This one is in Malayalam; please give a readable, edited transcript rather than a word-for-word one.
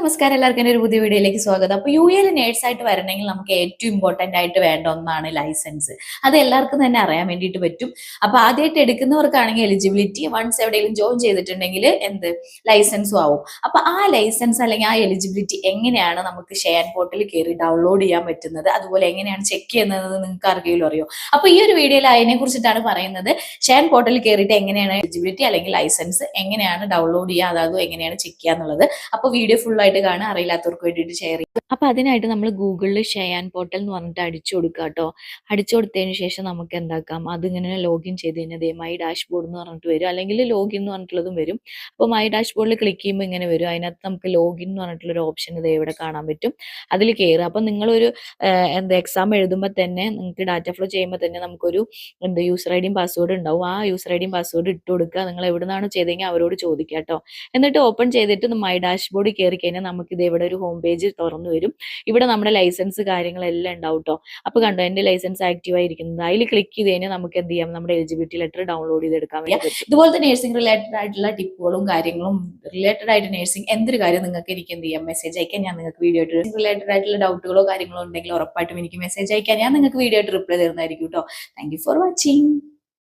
നമസ്കാരം, എല്ലാവർക്കും എൻ്റെ ഒരു പുതിയ വീഡിയോയിലേക്ക് സ്വാഗതം. അപ്പോൾ യു.എയിൽ നേഴ്സായിട്ട് വരണമെങ്കിൽ നമുക്ക് ഏറ്റവും ഇമ്പോർട്ടൻ്റ് ആയിട്ട് വേണ്ട ഒന്നാണ് ലൈസൻസ്. അത് എല്ലാവർക്കും തന്നെ അറിയാൻ വേണ്ടിയിട്ട് പറ്റും. അപ്പോൾ ആദ്യമായിട്ട് എടുക്കുന്നവർക്കാണെങ്കിൽ എലിജിബിലിറ്റി, വൺസ് എവിടെയെങ്കിലും ജോയിൻ ചെയ്തിട്ടുണ്ടെങ്കിൽ ലൈസൻസും ആവും. അപ്പോൾ ആ ലൈസൻസ് അല്ലെങ്കിൽ ആ എലിജിബിലിറ്റി എങ്ങനെയാണ് നമുക്ക് ഷെയർ പോർട്ടലിൽ കയറി ഡൗൺലോഡ് ചെയ്യാൻ പറ്റുന്നത്, അതുപോലെ എങ്ങനെയാണ് ചെക്ക് ചെയ്യുന്നത് നിങ്ങൾക്ക് ആർക്കെങ്കിലും അറിയോ? അപ്പോൾ ഈ ഒരു വീഡിയോയിൽ അതിനെ കുറിച്ചിട്ടാണ് പറയുന്നത്. ഷെയർ പോർട്ടലിൽ കയറിയിട്ട് എങ്ങനെയാണ് എലിജിബിലിറ്റി അല്ലെങ്കിൽ ലൈസൻസ് എങ്ങനെയാണ് ഡൗൺലോഡ് ചെയ്യുക, അതായത് എങ്ങനെയാണ് ചെക്ക് ചെയ്യുക എന്നുള്ളത്. അപ്പോൾ വീഡിയോ ഫുൾ ആയിട്ട് കാണാൻ അറിയില്ലാത്തവർക്ക് വേണ്ടിയിട്ട് ഷെയർ ചെയ്യും. അപ്പോൾ അതിനായിട്ട് നമ്മൾ ഗൂഗിളിൽ ഷെയാൻ പോർട്ടൽ എന്ന് പറഞ്ഞിട്ട് അടിച്ചു കൊടുക്കുക കേട്ടോ. അടിച്ചു കൊടുത്തതിന് ശേഷം നമുക്ക് എന്താക്കാം, അതിങ്ങനെ ലോഗിൻ ചെയ്ത് കഴിഞ്ഞാൽ മൈ ഡാഷ്ബോർഡ് എന്ന് പറഞ്ഞിട്ട് വരും, അല്ലെങ്കിൽ ലോഗിൻ എന്ന് പറഞ്ഞിട്ടുള്ളതും വരും. അപ്പോൾ മൈ ഡാഷ്ബോർഡിൽ ക്ലിക്ക് ചെയ്യുമ്പോൾ ഇങ്ങനെ വരും. അതിനകത്ത് നമുക്ക് ലോഗിൻ എന്ന് പറഞ്ഞിട്ടുള്ളൊരു ഓപ്ഷൻ ഇവിടെ കാണാൻ പറ്റും. അതിൽ കയറുക. അപ്പം നിങ്ങളൊരു എക്സാം എഴുതുമ്പോൾ തന്നെ നിങ്ങൾക്ക് ഡാറ്റ ഫ്ലോ ചെയ്യുമ്പോൾ തന്നെ നമുക്കൊരു യൂസർ ഐ ഡിയും പാസ്വേഡ് ഉണ്ടാവും. ആ യൂസർ ഐ ഡിയും പാസ്വേഡ് ഇട്ട് കൊടുക്കുക. നിങ്ങൾ എവിടെ നിന്നാണ് ചെയ്തെങ്കിൽ അവരോട് ചോദിക്കുക കേട്ടോ. എന്നിട്ട് ഓപ്പൺ ചെയ്തിട്ട് മൈ ഡാഷ്ബോർഡിൽ കയറി കഴിഞ്ഞാൽ നമുക്ക് ഇവിടെ ഒരു ഹോം പേജ് തുറന്നു വരും. ഇവിടെ നമ്മുടെ ലൈസൻസ് കാര്യങ്ങളെല്ലാം ഉണ്ടാവും കേട്ടോ. അപ്പോൾ കണ്ടോ, എൻ്റെ ലൈസൻസ് ആക്റ്റീവ് ആയിരിക്കുന്നത്. അതിൽ ക്ലിക്ക് ചെയ്ത് കഴിഞ്ഞാൽ നമുക്ക് എന്ത് ചെയ്യാം, നമ്മുടെ എലിജിബിലിറ്റി ലെറ്റർ ഡൗൺലോഡ് ചെയ്തെടുക്കാൻ പറ്റും. ഇതുപോലത്തെ നേഴ്സിംഗ് റിലേറ്റഡ് ആയിട്ടുള്ള ടിപ്പുകളും കാര്യങ്ങളും റിലേറ്റഡ് ആയിട്ട് നേഴ്സിംഗ് എന്തൊരു കാര്യം നിങ്ങൾക്ക് എനിക്ക് എന്ത് ചെയ്യാം, മെസ്സേജ് അയക്കാൻ. ഞാൻ നിങ്ങൾക്ക് വീഡിയോ ആയിട്ട് റിലേറ്റഡ് ആയിട്ടുള്ള ഡൗട്ടുകളോ കാര്യങ്ങളോ ഉണ്ടെങ്കിൽ ഉറപ്പായിട്ടും എനിക്ക് മെസ്സേജ് അയക്കാൻ. ഞാൻ നിങ്ങൾക്ക് വീഡിയോ ആയിട്ട് റിപ്ലൈ തരുന്നതായിരിക്കും കേട്ടോ. Thank you for watching.